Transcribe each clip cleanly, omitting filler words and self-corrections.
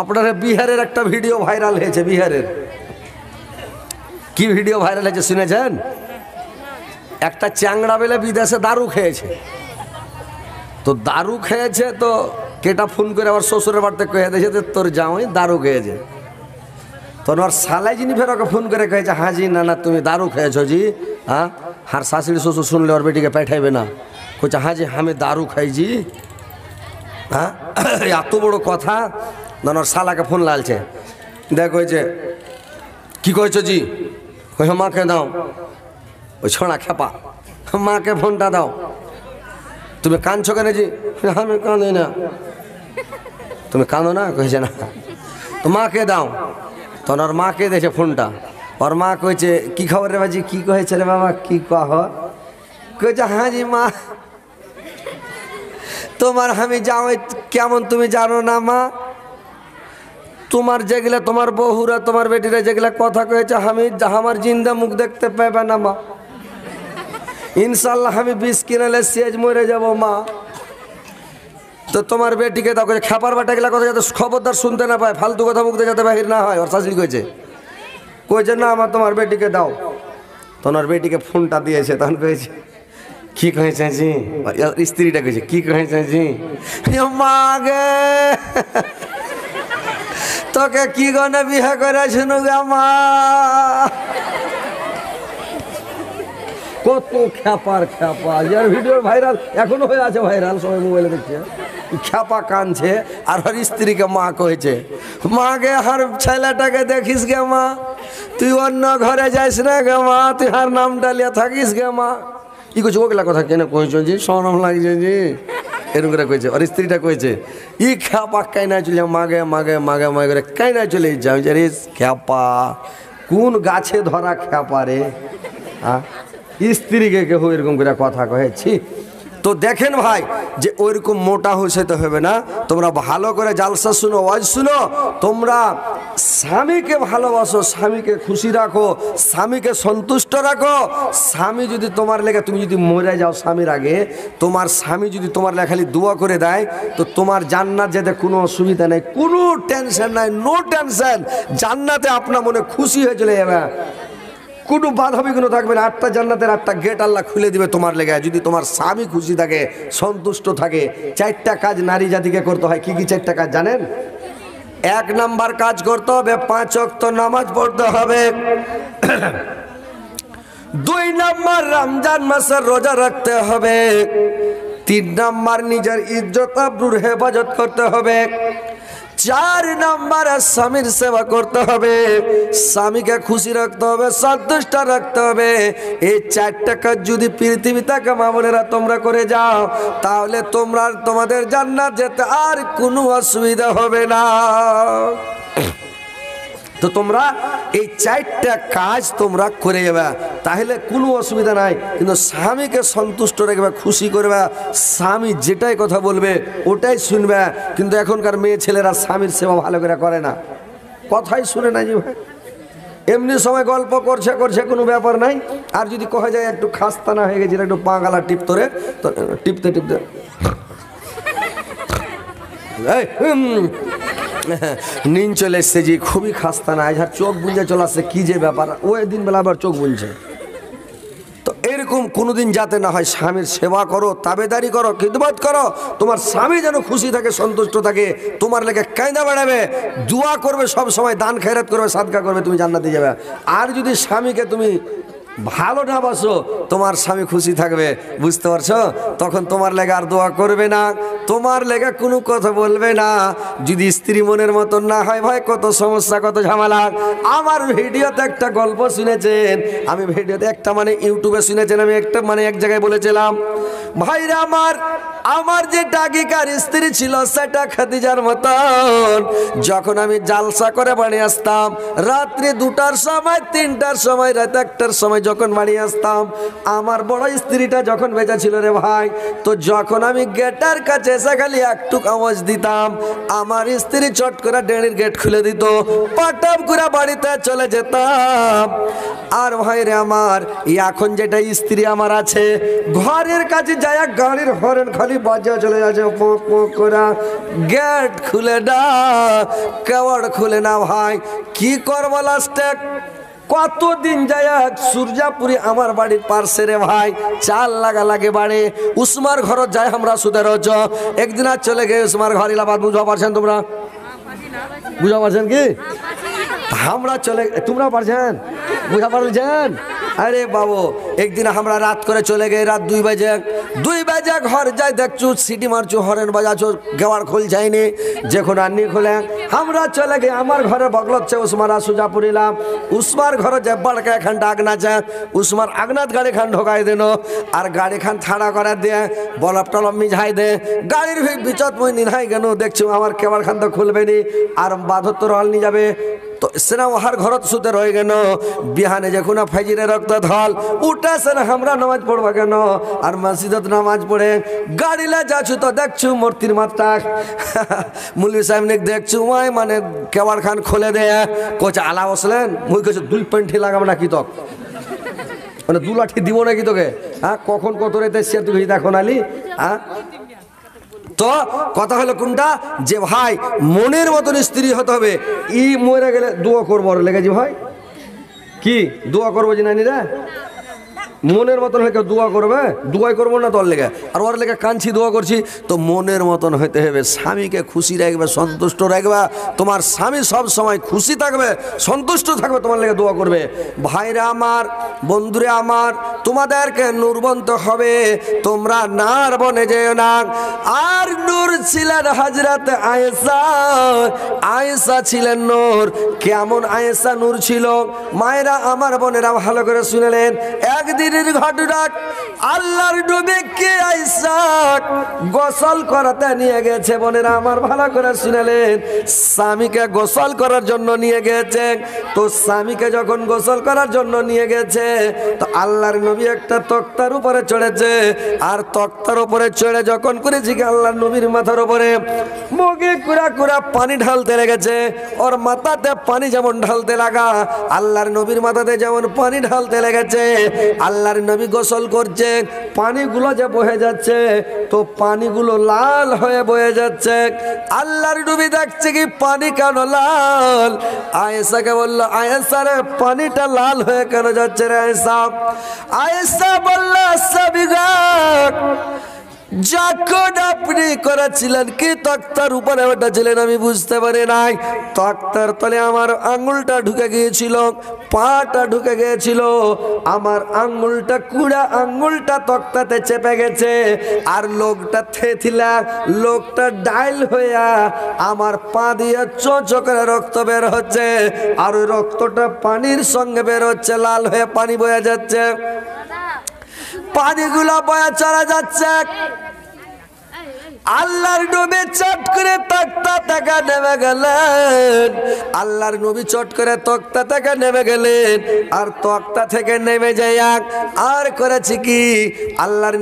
আপনারা বিহারের একটা ভিডিও ভাইরাল হয়েছে। বিহারের কি ভিডিও ভাইরাল হয়েছে শুনেছেন? একটা চ্যাংড়া বেলে বিদেশে দারু খেয়েছে। তো দারু খেয়েছে তো কেটা ফোন করে আবার শ্বশুরের বাড়িতে কয়ে দিয়েছে তোর জামাই দারু খেয়েছে। তো ওর শালাই যিনি ফের ওকে ফোন করে কয়েছে হ্যাঁ জি না তুমি দারু খেয়েছো জি। হ্যাঁ আর শাশুড়ি শ্বশুর শুনলে ওর বেটিকে পাঠাইবে না। কইছে হ্যাঁ জি আমি দারু খাইছি। হ্যাঁ এত বড় কথা। ওর শালাকে ফোন লালছে, দেখ কইছে কি কইছো জি? কই মাকে দাও। ওই ছোঁড়া খেপা মাকে ফোনটা দাও। তুমি কাঁদছো কেন জি? আমি কাঁদি না। তুমি কাঁদো না? কইছে না। তো মাকে দাও। তখন ওর মাকে দিয়েছে ফোনটা। ওর মা কইছে কি খবর রে বাজি? কি কয়েছে রে বাবা? কি কহ? কইছে হ্যাঁ জি মা তোমার আমি যাও কেমন তুমি জানো না মা? তোমার যেগুলা তোমার বহুরা তোমার বেটিরা যেগুলা কথা কয়েছে আমি আমার জিন্দা মুখ দেখতে পাইবে না মা। ইনশাল্লাহ আমি বিষ কিনালে সেজ মরে যাব মা। তো তোমার বেটিকে দাও। খেপার বাটা গেলা কথা যাতে খবরদার শুনতে না পায়, ফালতু কথা মুখ দিয়ে যাতে বাহির না হয়। ওর শাশুড়ি কইছে না আমার তোমার বেটিকে দাও। তোমার বেটিকে ফোনটা দিয়েছে। তখন কয়েছে কি কয়েছে জি? স্ত্রীটা কইছে কি কয়েছে জি? মা গে তোকে কি গনে বিয়ে করেছিল গে মা? কত খ্যাপার খ্যাপা, যার ভিডিও ভাইরাল এখনো হয়ে আছে ভাইরাল, সবাই মোবাইলে দেখছে। খ্যাপা কানছে আর ওর স্ত্রীকে মা কয়েছে মা গে হার ছেলেটাকে দেখিস গে মা, তুই অন্য ঘরে যাইস না গে মা, তুই হার নামটা লিয়ে থাকিস গে মা। কি কইছে ওগুলা কথা কেন কইছো জি? সরম লাগছে জি এরকম করে কইছে। আর স্ত্রীটা কইছে ই খ্যাপা কাইনা চলে মাগে মাগে মাগে মাগে করে কাইনা চলে যাও। রে খ্যাপা কোন গাছে ধরা খ্যাপা রে? হ্যাঁ স্ত্রীকে কেউ এরকম করে কথা কয়েছি? তো দেখেন ভাই যে ওইরকম মোটা হইতে হবে না। তোমরা ভালো করে জালসা শুনো, ওয়াজ শুনো। তোমরা স্বামীকে ভালোবাসো, স্বামীকে খুশি রাখো, স্বামীকে সন্তুষ্ট রাখো। স্বামী যদি তোমার লেগে তুমি যদি মরে যাও স্বামীর আগে, তোমার স্বামী যদি তোমার লেগে খালি দোয়া করে দেয় তো তোমার জান্নাত যেতে কোনো অসুবিধা নেই, কোনো টেনশন নাই, নো টেনশন। জান্নাতে আপনার মনে খুশি হয়ে চলে যাবে, কোনো বাধা বিঘ্ন থাকবে না। 8টা জান্নাতের 8টা গেট আল্লাহ খুলে দিবে তোমার লেগে, যদি তোমার স্বামী খুশি থাকে, সন্তুষ্ট থাকে। 4টা কাজ নারী জাতিকে করতে হয়। কি কি 4টা কাজ জানেন? 1 নাম্বার কাজ করতে হবে 5 ওয়াক্ত নামাজ পড়তে হবে। 2 নাম্বার রমজান মাসের রোজা রাখতে হবে। 3 নাম্বার নিজের ইজ্জত আবরুর হেফাজত করতে হবে। 4 নাম্বার স্বামীর সেবা করতে হবে, স্বামীকে খুশি রাখতে হবে, সন্তুষ্ট রাখতে হবে। এই 4টা কাজ যদি পৃথিবী থেকে মা বোনেরা তোমরা করে যাও তাহলে তোমরা তোমাদের জান্নাত যেতে আর কোনো অসুবিধা হবে না। তো তোমরা এই 4টা কাজ তোমরা করে যাবে তাহলে কোনো অসুবিধা নাই। কিন্তু স্বামীকে সন্তুষ্ট রাখবে, খুশি করবে, স্বামী যেটাই কথা বলবে ওটাই শুনবে। কিন্তু এখনকার মেয়ে ছেলেরা স্বামীর সেবা ভালো করে করে না, কথাই শুনে না যে ভাই। এমনি সময় গল্প করছে করছে কোনো ব্যাপার নাই। আর যদি কহে যায় একটু খাস্তানা হয়ে গেছিল একটু পা গালা টিপতরে তো টিপতে টিপতে নিন চলে এসছে জি, খুবই খাস্তা না, আর চোখ বুঝে চলে আসছে কি যে ব্যাপার, ওই দিন বেলা আবার চোখ বুঝছে। তো এরকম কোনোদিন যাতে না হয়। স্বামীর সেবা করো, তাবেদারি করো, খিদমত করো, তোমার স্বামী যেন খুশি থাকে, সন্তুষ্ট থাকে, তোমার লেগে কায়দা বাড়াবে, দোয়া করবে, সব সময় দান খেরাত করবে, সাদকা করবে, তুমি জান্নাতে যাবে। আর যদি স্বামীকে তুমি ভালো না বাসো তোমার স্বামী খুশি থাকবে, বুঝতে পারছো? তখন তোমার লেগে আর দোয়া করবে না, তোমার লেগে কোনো কথা বলবে না। যদি স্ত্রী মনের মতন না হয় ভাই কত সমস্যা, কত ঝামেলা। আমার ভিডিওতে একটা গল্প শুনেছেন, আমি ভিডিওতে একটা মানে ইউটিউবে শুনেছেন, আমি একটা মানে এক জায়গায় বলেছিলাম ভাইরা আমার যে ডাকিকার স্ত্রী ছিল সেটা খাদিজার মতন। যখন আমি জালসা করে বাড়ি আসতাম রাত্রি 2টার সময়, 3টার সময়, রাত 1টার সময় যখন বাড়ি আসতাম, আমার বড় স্ত্রীটা যখন বেঁচে ছিল রে ভাই, তো যখন আমি গেটের কাছে এসে খালি একটু আওয়াজ দিতাম আমার স্ত্রী চট করে ডেড়ির গেট খুলে দিত, পাটাপ করে বাড়িতে চলে যেতাম। আর ভাই রে আমার এখন যেটা স্ত্রী আমার আছে ঘরের কাছে যায় গাড়ির হরেন খালি বাজা চলে যাচ্ছে পোক পোক করা। গেট খুলে না, কেওয়াড় খুলে না ভাই, কি করবো লাস্টে? কতদিন যায় সূর্যাপুরি আমার বাড়ির পার্শ্বে রে ভাই, চাল লাগা লাগে বাড়ি। উসমার ঘর যায় আমরা সুদের রজ। একদিন আর চলে গিয়ে উসমার ঘর ইলাবাদ, বুঝতে পারছেন তোমরা? বুঝা পারছেন কি? আমরা চলে, তোমরা পারছেন? বুঝা পারছেন? আরে বাবু, একদিন আমরা রাত করে চলে গিয়ে রাত 2 বাজে ঘর যাই, দেখছু সিটি মারছু, হরেন বাজাছো, গেওয়ার খোল যায়নি, যখন আননি খোলে আমরা চলে গিয়ে আমার ঘরে বগলচ্ছে উসমারা সুজাপুরিলাম। উসমার ঘরে যে বাড়কা এখান আগনা যা, উসমার আগনাত গাড়ি খান ঢোকাই দেন, আর গাড়ি খান ছাড়া করে দিয়ে বলব টলব মিঝাই দে। গাড়ির বিচত মুই নিহাই গেল, দেখছু আমার কেবার খান তো খুলবে নি, আর বাঁধর তো রল নিয়ে যাবে। তো সেনা ওহার ঘরত সুতে রয়ে গেল। বিহানে যখন ফাইজিরে রক্ত ধল উঠে সেনা আমরা নামাজ পড়বা কেন, আর মসজিদত নামাজ পড়ে গাড়িলা যাচ্ছু তো দেখছু মূর্তির মাত্রা। মুলি সাহেব দেখছু ওই মানে কেবার খান খুলে দেয়, কোচ আলা বসলেন, মুই কেছে 2 পেন্টি লাগাবো নাকি তক, মানে 2 লাঠি দিব নাকি তোকে? হ্যাঁ, কখন কত রেতে সে তুই দেখো নালি। হ্যাঁ, তো কথা হলো কোনটা, যে ভাই মনের মতন স্ত্রী হতে হবে। ই মরে গেলে দোয়া করবো লেগেছি ভাই, কি দোয়া করবো জানি রে, মনের মতন হলে দোয়া করবে, দোয়াই করবো না তোর লেগে, আর ওর লেগে কাঁদছি দোয়া করছি। তো মনের মতন হইতে হবে, স্বামীকে খুশি রাখবে, সন্তুষ্ট রাখবে। তোমার স্বামী সব সময় খুশি থাকবে, সন্তুষ্ট থাকবে, তোমার লেগে দোয়া করবে। ভাইরা আমার, বন্ধুরে আমার, তোমাদেরকে নূরবন্ত হবে, তোমরা নার বনে যেও না। আর নূর ছিলেন হযরত আয়েশা, আয়েশা ছিলেন নূর। কেমন আয়েশা নূর ছিল? মায়েরা আমার, বোনেরা ভালো করে শুনলেন। একদিন ঘটনা, আল্লাহর নবীকে আয়েশা গোসল করাতে নিয়ে গেছে। বোনেরা আমার ভালো করে শুনলেন, স্বামীকে গোসল করার জন্য নিয়ে গেছে। তো স্বামীকে যখন গোসল করার জন্য নিয়ে গেছে, তো আল্লাহর নবী একটা তক্তার উপরে চড়েছে, আর তক্তার উপরে চড়ে যখন করেছি আল্লাহর নবীর মাথার উপরে মুখে কুড়া কুড়া পানি ঢালতে লেগেছে। ওর মাথাতে পানি যেমন ঢালতে লাগা, আল্লাহর নবীর মাথাতে যেমন পানি ঢালতে লেগেছে। আল্লাহর নবী গোসল করছে, পানিগুলো যে বহে যাচ্ছে, তো পানিগুলো লাল হয়ে বয়ে যাচ্ছে। আল্লাহর নবী দেখছে কি পানি কেন লাল? আয়েশাকে বলল, আয়েশা রে, পানিটা লাল হয়ে কেন যাচ্ছে রে আয়েশা? আয়েশা বলল, সাবিগা, যখন আপনি করেছিলেন কি তক্তার উপরে ওটা ছিলেন, আমি বুঝতে পারি নাই। তক্তার তলে আমার আঙুলটা ঢুকে গিয়েছিল, পাটা ঢুকে গিয়েছিল, আমার আঙুলটা কুড়া আঙুলটা তক্তাতে চেপে গেছে। আর লোকটা থেথিলা, লোকটা ডাইল হইয়া আমার পা দিয়ে চোচো করে রক্ত বের হচ্ছে, আর ওই রক্তটা পানির সঙ্গে বের হচ্ছে, লাল হয়ে পানি বয়ে যাচ্ছে, পানিগুলো বয়ে চলা যাচ্ছে। আল্লাহর নবী চট করে তক্তা থেকে নেমে গেলেন, আল্লাহর নবী চট করে তক্তা থেকে নেমে গেলেন। আর তক্তা থেকে নেমে যাই আর করেছি কি, আল্লাহর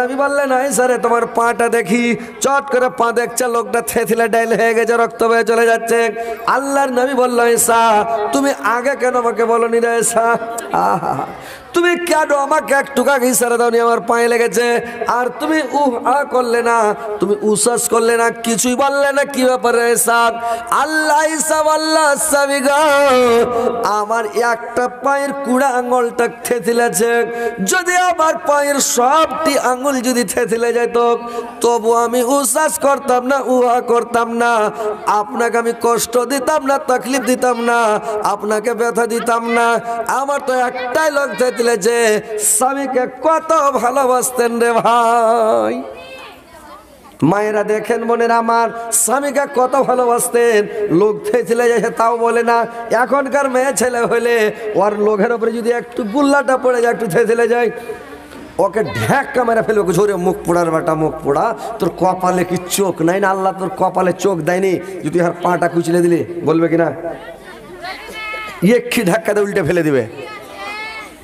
নবী বললেন, আয়েশা রে, তোমার পাটা দেখি। চট করে পা দেখছে, লোকটা থেথিলে ডাইল হয়ে গেছে, রক্ত বয়ে চলে যাচ্ছে। আল্লাহর নবী বলল, আয়েশা, তুমি আগে কেন আমাকে বলনি রে আয়েশা? আহা, তুমি কেন আমাকে একটু আগে ইশারা দাওনি? আমার পায়ে লেগেছে, আর তুমি করলে না, তুমি উসাস করলে না, কিছুই বললে না। কি ব্যাপারে স্যার? আল্লাহ ইসা আল্লাহ সাবিগা, আমার একটা পায়ের কুড়া আঙুলটা থেথিলেছে। যদি আমার পায়ের সবটি আঙুল যদি থেথিলে যেত, তবু আমি উসাস করতাম না, উহা করতাম না, আপনাকে আমি কষ্ট দিতাম না, তকলিফ দিতাম না, আপনাকে ব্যথা দিতাম না। আমার তো একটাই লোক থেথিলেছে, স্বামীকে কত ভালোবাসতেন রে ভাই। মায়েরা দেখেন, বোনেরা আমার, স্বামীকে কত ভালোবাসতেন। লোক থেছিলে যায় তাও বলে না। এখনকার মেয়ে ছেলে হলে ওর লোকের উপরে যদি একটু গুল্লাটা পড়ে যায়, একটু থেছিলে যায়, ওকে ঢ্যাক্কা মেরে ফেলে, ওকে ঝরে, মুখ পোড়ার বেটা, মুখ পোড়া, তোর কপালে কি চোখ নাই না? আল্লাহ তোর কপালে চোখ দেয়নি, যদি আর পাটা কুচলে দিলি, বলবে কিনা? একটি ধাক্কাতে উল্টে ফেলে দিবে।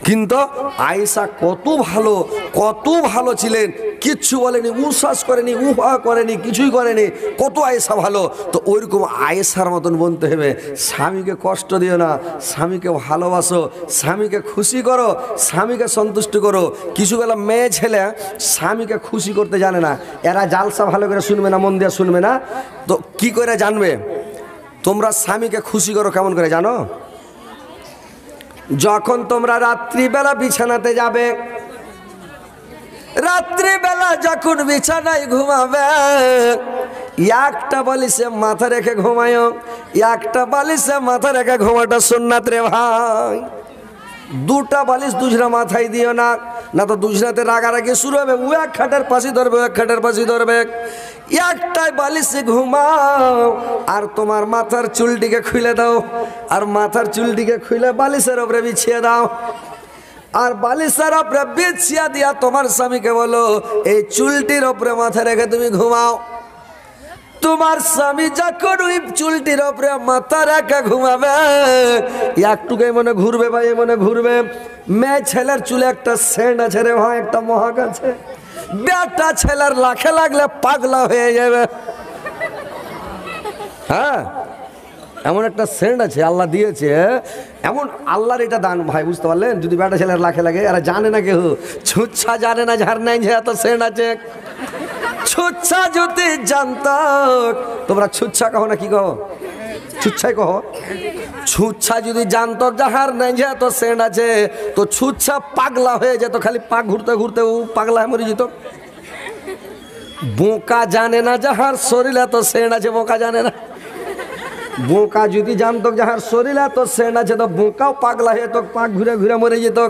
কিন্তু আয়েশা কত ভালো ছিলেন, কিচ্ছু বলেনি, উশ্বাস করেনি, উহা করেনি, কিছুই করেনি, কত আয়েশা ভালো। তো ওইরকম আয়েশার মতন বলতে হবে, স্বামীকে কষ্ট দিও না, স্বামীকে ভালোবাসো, স্বামীকে খুশি করো, স্বামীকে সন্তুষ্ট করো। কিছুগুলো মেয়ে ছেলে স্বামীকে খুশি করতে জানে না, এরা জালসা ভালো করে শুনবে না, মন দিয়ে শুনবে না। তো কি করে জানবে? তোমরা স্বামীকে খুশি করো কেমন করে জানো? যখন তোমরা রাত্রিবেলা বিছানাতে যাবে, রাত্রিবেলা যখন বিছানায় ঘুমাবে, একটা বালিশে মাথা রেখে ঘুমায়, একটা বালিশে মাথা রেখে ঘুমাটা সুন্নাত রে ভাই। দুটা বালিশ দুজনা মাথায় দিও না, না তো দুজনাতে রাগারাগি শুরু হবে। ও এক খাটের পাশে ধরবে, এক খাটের পাশে ধরবে। একটাই বালিশে ঘুমাও, আর তোমার মাথার চুলটিকে খুলে দাও, আর মাথার চুলটিকে খুলে বালিশের উপরে বিছিয়ে দাও, আর বালিশের উপরে বিছিয়ে দিয়া তোমার স্বামীকে বলো এই চুলটির উপরে মাথা রেখে তুমি ঘুমাও। তোমার স্বামী যখন ওই চুলটির উপরে মাথা রেখে ঘুমাবে, একটুকুই মনে ঘুরবে ভাই, মনে ঘুরবে। মেয়ে ছেলের চুলে একটা সেন্ট আছে রে ভাই, একটা মহাক আছে। বেটা ছেলের লাখে লাগলে পাগলা হয়ে যাবে। হ্যাঁ, এমন একটা সেন্ট আছে আল্লাহ দিয়েছে, এমন আল্লাহর এটা দান ভাই, বুঝতে পারলেন? যদি বেটা ছেলের লাখে লাগে, এরা জানে না কেউ, ছুচ্ছা জানে না ঝাড় নাই যে এত সেন্ট আছে। ছুচ্ছা যদি জানত, তোমরা ছুচ্ছা কहो না কি কहो? ছুচ্ছাই কहो। ছুচ্ছা যদি জানতো যাহার নাই যে এত সেন্ট আছে, তো ছুচ্ছা পাগলা হয়ে যেত, খালি পাক ঘুরতে ঘুরতে ও পাগলা মরে যেত। বোকা জানে না যাহার শরীরে এত সেন্ট আছে, বোকা জানে না। বোকা যদি জানতো যাহার শরীরে এত সেন্ট আছে, তো বোকাও পাগলা হয়ে যেত, পাক ঘুরে ঘুরে মরে যেত।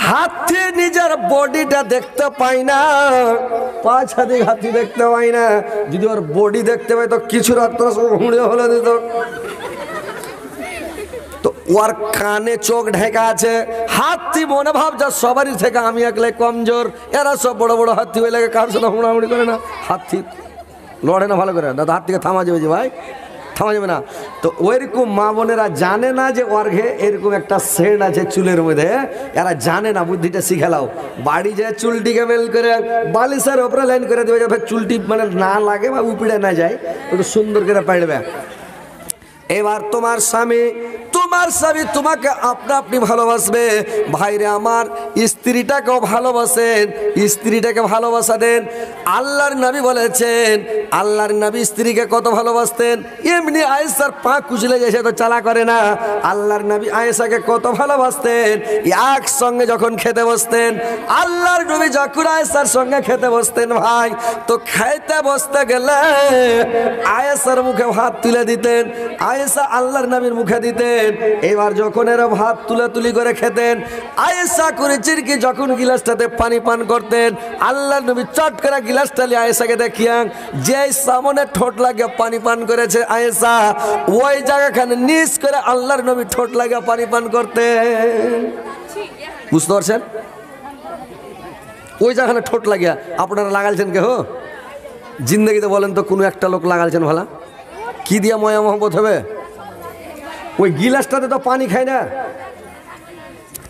হাতি নিজের বডিটা দেখতে পাই না, পাঁচ হাতি হাতি দেখতে পাই না। যদি ওর বডি দেখতে পাই তো কিছু রাত্র হুঁড়ে হলে দিত। তো ওর কানে চোখ ঢেকা আছে, হাতি মনে ভাবছে সবারই থেকে আমি একলাই কমজোর, এরা সব বড় বড় হাতি হয়ে লাগে, কার সাথে হুড়াহুড়ি করে না, হাতি লড়ে না ভালো করে, দাদা হাত থেকে থামা যাবে যে ভাই, থামা যাবে না। তো ওইরকম মা বোনেরা জানে না যে অর্ঘে এরকম একটা সেন্ট আছে চুলের মধ্যে, এরা জানে না, বুদ্ধিটা শিখালাও। বাড়ি যায় চুলটিকে বেল করে বালিশের ওপরে লাইন করে দেবে, যাবে চুলটি মানে না লাগে বা উপড়ে না যায়, একটু সুন্দর করে পাড়বে। এবার তোমার স্বামী তোমাকে আপনা আপনি ভালোবাসবে। ভাইরে আমার, স্ত্রীটাকেও ভালোবাসেন, স্ত্রীটাকে ভালোবাসা দেন। আল্লাহর নবী বলেছেন, আল্লাহর নবী স্ত্রীকে কত ভালোবাসতেন। এমনি আয়েশার পা কুচলে গেছে তো চালা করে না, আল্লাহর নবী আয়েশাকে কত ভালোবাসতেন। একসঙ্গে যখন খেতে বসতেন, আল্লাহর নবী যখন আয়েশার সঙ্গে খেতে বসতেন ভাই, তো খাইতে বসতে গেলে আয়েশার মুখে ভাত তুলে দিতেন, আয়েশা আল্লাহর নবীর মুখে দিতেন। এবার যখন এরা ভাত তুলি করে খেতেন, আয়েশা করে চিরকি যখন গিলাসটাতে পানি পান করতেন, আল্লাহর নবী চট করে গিলাসটা নিয়ে আয়েশাকে দেখিয়ান, যে সামনে ঠোঁট লাগে পানি পান করেছে আয়েশা, ওই জায়গাখানে নিচ করে আল্লাহর নবী ঠোঁট লাগে পানি পান করতেন। বুঝতে পারছেন? ওই জায়গাখানে ঠোঁট লাগিয়া আপনারা লাগালছেন কেহ? জিন্দগিতে বলেন তো কোনো একটা লোক লাগালছেন ভালা? কি দিয়া ময়া মোহাম্মত হবে? ওই গিলাসটাতে তো পানি খায় না।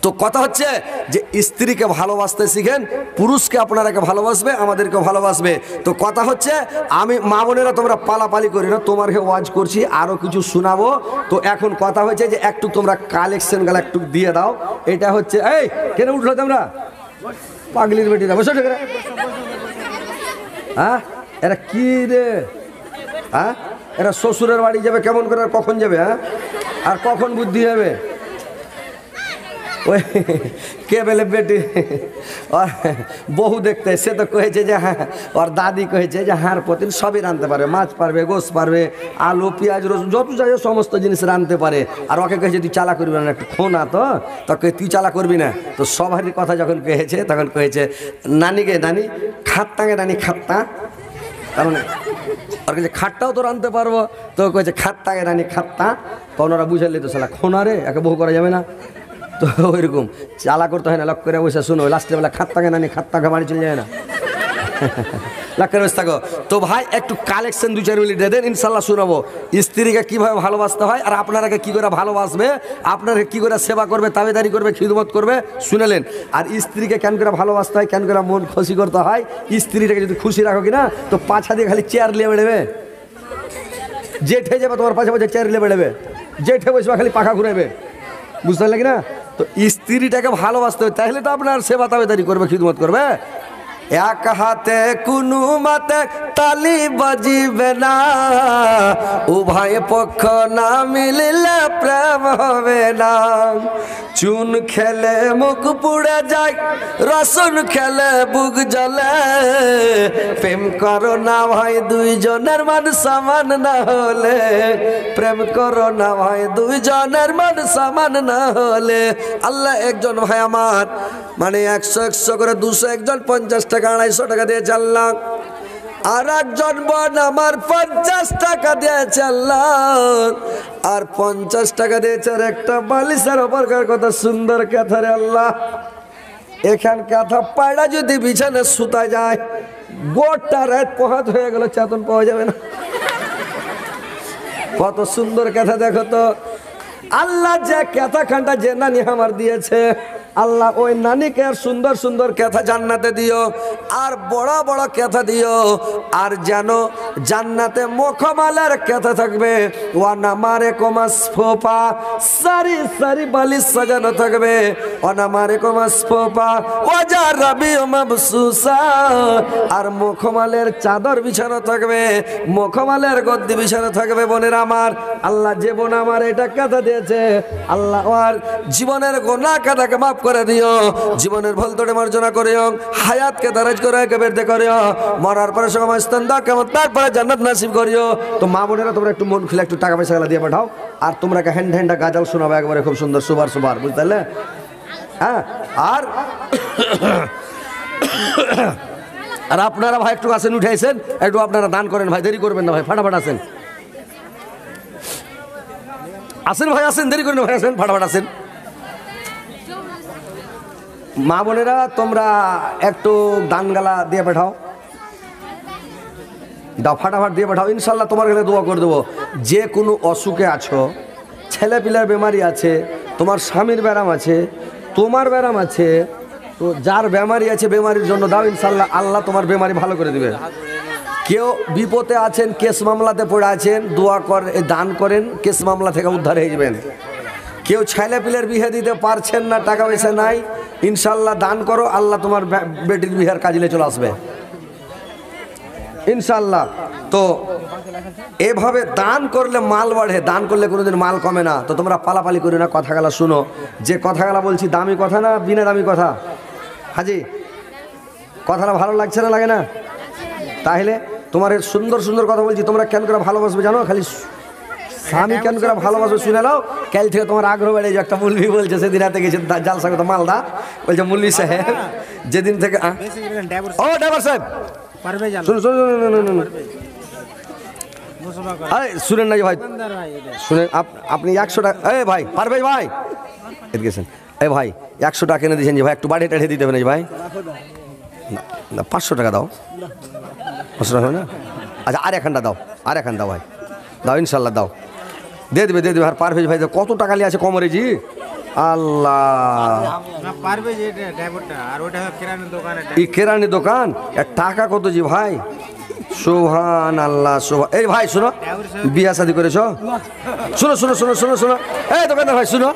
তো কথা হচ্ছে যে স্ত্রীকে ভালোবাসতে শিখেন, পুরুষকে আপনারাকে ভালোবাসবে, আমাদেরকে ভালোবাসবে। তো কথা হচ্ছে, আমি মা বোনেরা তোমরা পালাপালি করি না, তোমারকে ওয়াজ করছি, আরও কিছু শোনাবো। তো এখন কথা হচ্ছে যে একটু তোমরা কালেকশন গেলে একটু দিয়ে দাও। এটা হচ্ছে, এই কেন উঠলো তোমরা? পাগলির বেটিরা বসে ঠিক, হ্যাঁ এরা কি রে? হ্যাঁ এরা শ্বশুরের বাড়ি যাবে কেমন করে, আর কখন যাবে? হ্যাঁ আর কখন বুদ্ধি হবে? ওই কে বলে বেটি আর বহু দেখতে, সে তো কয়েছে যে হ্যাঁ, ওর দাদি কয়েছে যে হার প্রতিদিন সবই রাঁধতে পারবে, মাছ পারবে, গোস পারবে, আলু পেঁয়াজ রসুন যত চাই সমস্ত জিনিস রাঁধতে পারে। আর ওকে কয়েছে তুই চালা করবি না, একটু খোনা তো তোকে, তুই চালা করবি না। তো সবারই কথা যখন কয়েছে তখন কয়েছে নানিকে, নানি খাত্তাকে, নানি খাত্তা, তার মানে ওর কাছে খাটটাও তো রাঁধতে পারবো। তো কয়েছে খাত্তাকে রানি খাত্তা, তখন ওরা বুঝালি তো শালা খোনা রে, একে বহু করা যাবে না। তো ওইরকম চালা করতে হয় না, লক করে বসে শুনো, লাস্টের বেলা খাত্তাকে নানি খাত্তাকে বাড়ি চলে যায় না। লাখের বেশ থাকো। তো ভাই একটু কালেকশন 2-4 মিনিট দিয়ে দেন, ইনশাল্লাহ শোনাবো স্ত্রীকে কিভাবে ভালোবাসতে হয় আর আপনারাকে কি করে ভালোবাসবে, আপনারা কি করে সেবা করবে, তাবেদারি করবে, খিদমত করবে শুনেলেন। আর স্ত্রীকে কেন করে ভালোবাসতে হয়, কেন করে মন খুশি করতে হয়, স্ত্রীটাকে যদি খুশি রাখো কিনা তো পাছা দিয়ে খালি চেয়ার নিয়ে বেড়েবে, জেঠে যাবে তোমার পাশে পাশে চেয়ার নিয়ে বেড়েবে, জেঠে বসবে খালি পাখা ঘুরাবে, বুঝতে পারলে কিনা। তো স্ত্রীটাকে ভালোবাসতে হবে, তাহলে তো আপনার সেবা তাবেদারি করবে, খিদমত করবে। এক হাতে কোনো মতে তালি বাজিবে না, উভয় পক্ষ না মিললে প্রেম হবে না। চুন খেলে মুখ পুড়ে যায়, রসুন খেলে বুক জ্বলে, প্রেম করো না ভাই দুইজনের মান সমান না হলে, প্রেম করো না ভাই দুইজনের মান সমান না হলে। আল্লাহ একজন ভাই আমার মানে 100 করে 200, একজন 50 টাকা 250 টাকা দিয়ে চাললাম, আর একজন বোন আমার 50 টাকা দিয়ে চাললাম, আর 50 টাকা দিয়েছে আর একটা বালিশের ওপরকার কত সুন্দর কথা রে আল্লাহ। এখান কথা পায়রা যদি বিছানে সুতা যায়, গোটা রাত পোহাত হয়ে গেল, চেতন পাওয়া যাবে না। কত সুন্দর কথা দেখো তো। আল্লাহ যে কথা খানটা যে নানি আমার দিয়েছে, আল্লাহ ওই নানিকে সুন্দর সুন্দর কথা জান্নাতে দিও, আর বড় বড় কথা দিও, আর যেন জান্নাতে মুখমালের কথা থাকবে, ওয়ানামারে কমাস ফোপা সারি সারি বালিশ সাজানো থাকবে, ওয়ানামারে কমাস ফোপা ওয়াজা রবি মাবসুসা, আর মুখমালের চাদর বিছানো থাকবে, মুখমালের গদ্দি বিছানো থাকবে। বোনের আমার, আল্লাহ যে বোন আমার এটা কথা দিয়েছে, আল্লাহ আর জীবনের গোনা কাটাকে মাফ করে দিও, জীবনের ভুল ত্রুটি মার্জনা করিও, হায়াতকে দারাজ করে কবরতে করিও, মরার পরে সময় স্থান দাও, কেমন তারপরে জান্নাত নসিব করিও। তো মা বোনেরা তোমরা একটু মন খুলে একটু টাকা পয়সা দিয়ে পাঠাও, আর তোমরা হ্যান্ড হ্যান্ডা গাজাল শোনাবো একবারে খুব সুন্দর সুবার সুবার, বুঝতে পারলে। হ্যাঁ, আর আর আপনারা ভাই একটু আসেন, উঠে আসেন, একটু আপনারা দান করেন ভাই, দেরি করবেন না ভাই, ফাটাফাট আসেন, আসেন ভাই আসেন, দেরি করেন ভাই, আসেন ফাটাফাট আসেন। মা বোনেরা তোমরা একটু দান গালা দিয়ে পাঠাও, দাও ফাটাফাট দিয়ে পাঠাও, ইনশাল্লাহ তোমার কাছে দোয়া করে দেবো। যে কোনো অসুখে আছো, ছেলে পিলার বেমারি আছে, তোমার স্বামীর ব্যারাম আছে, তোমার ব্যারাম আছে, তো যার বেমারি আছে বেমারির জন্য দাও, ইনশাল্লাহ আল্লাহ তোমার বেমারি ভালো করে দেবে। কেউ বিপদে আছেন, কেস মামলাতে পড়ে আছেন, দোয়া করে দান করেন, কেস মামলা থেকে উদ্ধার হয়ে যাবেন। কেউ ছেলে পিলের বিয়ে দিতে পারছেন না, টাকা পয়সা নাই, ইনশাল্লাহ দান করো, আল্লাহ তোমার বেটির বিহার কাজলে চলে আসবে ইনশাল্লাহ। তো এভাবে দান করলে মাল বাড়ে, দান করলে কোনোদিন মাল কমে না। তো তোমরা পালাপালি করি না, কথাগুলা শুনো, যে কথাগুলা বলছি দামি কথা না বিনা দামি কথা। হাজি কথাটা ভালো লাগছে না, লাগে না? তাহলে তোমার সুন্দর সুন্দর কথা বলছি, তোমরা কেন করে ভালোবাসবে জানো? খালি স্বামী কেন করে ভালোবাসবে শুনে নাও, কাল থেকে তোমার আগ্রহ বেড়ে যে একটা মুলবি বলছে, সেদিন রাতে গেছে জালসা কথা মালদা, বলছে মুলবি সাহেব যেদিন থেকে ও ড্রাইভার সাহেব শুনেন না ভাই, শুনেন আপনি 100 টাকা, এ ভাই পারবে ভাই গেছেন, এ ভাই 100 টাকা কিনে দিয়েছেন যে ভাই, একটু বাড়ি টাড়িয়ে দিতে হবে না ভাই, না 500 টাকা দাও, 500 টাকা না, আচ্ছা আর এখানটা দাও, আর এখান দাও ভাই, দাও ইনশাল্লাহ দাও, দিয়ে দেবে দিয়ে দেবে। আর পারভেজ ভাই কত টাকা নিয়ে আছে কমরে জি, আল্লাহ কেরানি দোকান, টাকা কত জি ভাই, সোহান আল্লাহ সোহান। এই ভাই শোনো, বিয়া শাদি করেছ, শোনো শোনো শোনো শোনো শোনো, এই দোকানদার ভাই শোনো,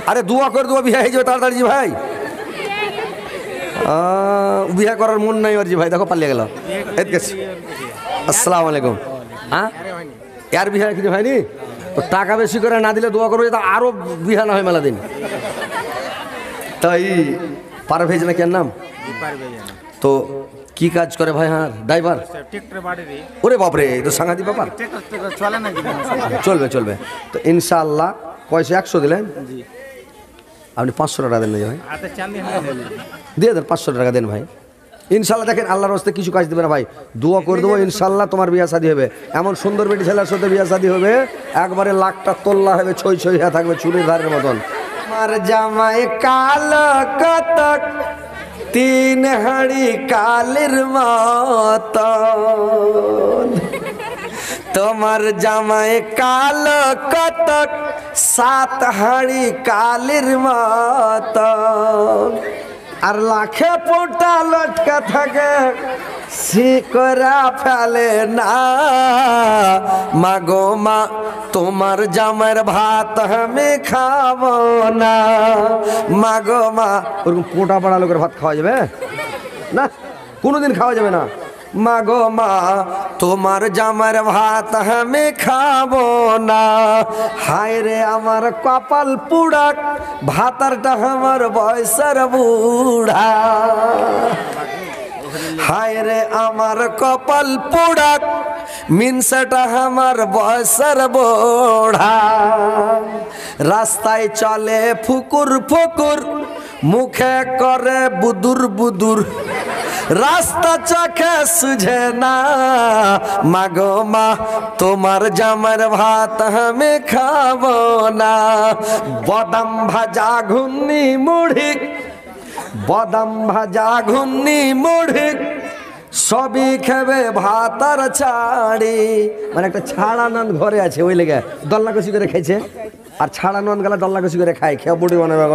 আরে দোয়া করে দেবো বিয়া হয়ে যাবে তাড়াতাড়ি জি ভাই, বিয়া করার মন নাই আর জি ভাই, দেখো পালিয়ে গেল। আসসালামু আলাইকুম। হ্যাঁ এর বিহা কিছু হয়নি, তো টাকা বেশি করে না দিলে দোয়া করবো আরো বিহা না হয় মেলা দিন। তাই পারভেজ না কেন নাম, তো কি কাজ করে ভাই? হ্যাঁ ড্রাইভার, ওরে বাপরে তো সাংঘাতিক ব্যাপার, চলবে চলবে। তো ইনশাআল্লাহ পয়সা 100 দিলেন, আপনি 500 টাকা দেন না ভাই, দিয়ে দেন 500 টাকা দেন ভাই, ইনশাল্লাহ। দেখেন আল্লাহর রাস্তায় কিছু কাজ দেবে না ভাই, দোয়া করে দেবো ইনশাল্লাহ তোমার বিয়া শাদী হবে, এমন সুন্দর বেটি ছেলের সাথে বিয়া শাদী হবে, একবারে লাখটা তোল্লা হবে, ছই ছই থাকবে চুরির ধারের মতন। আমার জামাই কালো কতক তিন হাঁড়ি কালির মতন, তোমার জামাই কালো কতক সাত হাঁড়ি কালির মতন। আর লাখে পোটা লটকা থাকে শিকরা ফেলে না, মাগো মা তোমার জামাইয়ের ভাত আমি খাবো না। মাগো মা, ওরকম পোটা পড়া লোকের ভাত খাওয়া যাবে না, কোনোদিন খাওয়া যাবে না। মাগো মা তোমার জামাইয়ের ভাত আমি খাবো না। হায় রে আমার কপাল পুড়া, ভাতারটা আমার বয়সের বুড়া। হায় রে আমার কপাল পোড়া, মিনসাটা আমার বয়সের বুড়া। রাস্তায় চলে ফুকুর ফুকুর, মুখে করে বুদুর বুদুর, রাস্তা চোখে সুঝে না। মাগো মা তোমার জামার ভাত আমি খাবো না। বাদাম ভাজা ঘুগনি মুড়ি, বাদাম ভাজা ঘুগনি মুড়ি সবই খেবে ভাত আর ছাড়ি। মানে একটা ছাড়া নান ঘরে আছে, ওই লেগে দল্লা কষি করে খাইছে। আর ছাড়া নান গেলে দল্লা কষি করে খায়, খেয়ে বুড়ি বানাবে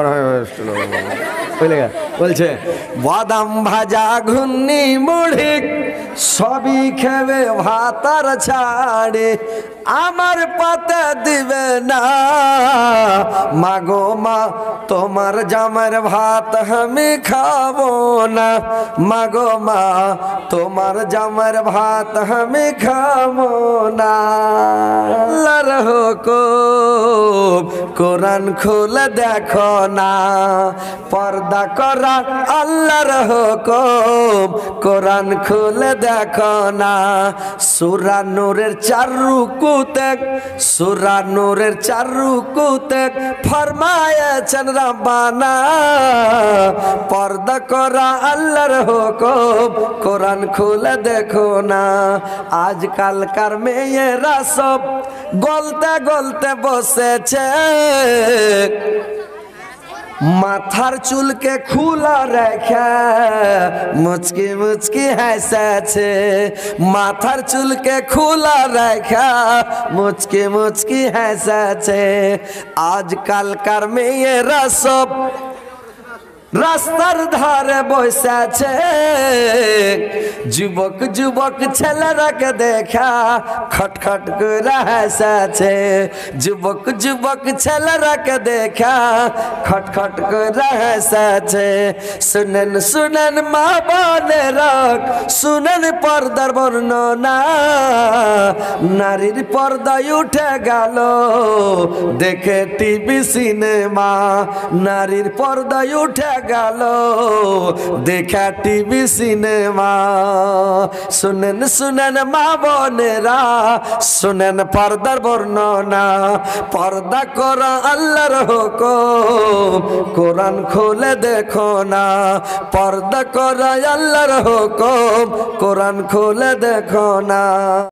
ওই লেগে বলছে বাদাম ভাজা ঘুগনি মুড়ি সবই খেবে ভাত আর ছাড়ি, আমার পাতে দিবে না। মাগো মা তোমার জামার ভাত আমি খাবো না। মাগো মা তোমার জামার ভাত আমি খাবো না। আল্লাহর হুকুম কোরআন খুলে দেখো না, পর্দা করা আল্লাহর হুকুম কোরআন খুলে দেখো না। সূরা নূরের 4 রুকুতে, সূরা নূরের 4 রুকুতে ফরমায়েছেন রব্বানা, পর্দা করা আল্লাহর হুকুম কোরআন খুলে দেখো না। আজকালকার মেয়েরা সব গলতে গলতে বসেছে, মাথার চুলকে খোলা রেখে মুচকি মুচকি হেসেছে। মাথার চুলকে খোলা রেখে মুচকি মুচকি হেসেছে। আজকালকার মেয়েরা সব রাস্তার ধারে বসেছে, যুবক যুবক ছেলেরাকে দেখা খটখট করে হেসেছে। যুবক যুবক ছেলেরাকে দেখা খটখট করে হেসেছে। শুনেন শুনেন মা বোনেরা, শুনেন পর্দার বর্ণনা, নারীর পর্দায় উঠে গেল দেখে টিভি সিনেমা। নারীর পর্দায় উঠে গেল দেখা টিভি সিনেমা। শুনেন শুনেন মা বোনেরা, শুনেন পর্দার বর্ণনা, পর্দা করা আল্লাহর হুকুম কোরআন খুলে দেখো না। পর্দা করা আল্লাহর হুকুম কোরআন খুলে দেখো না।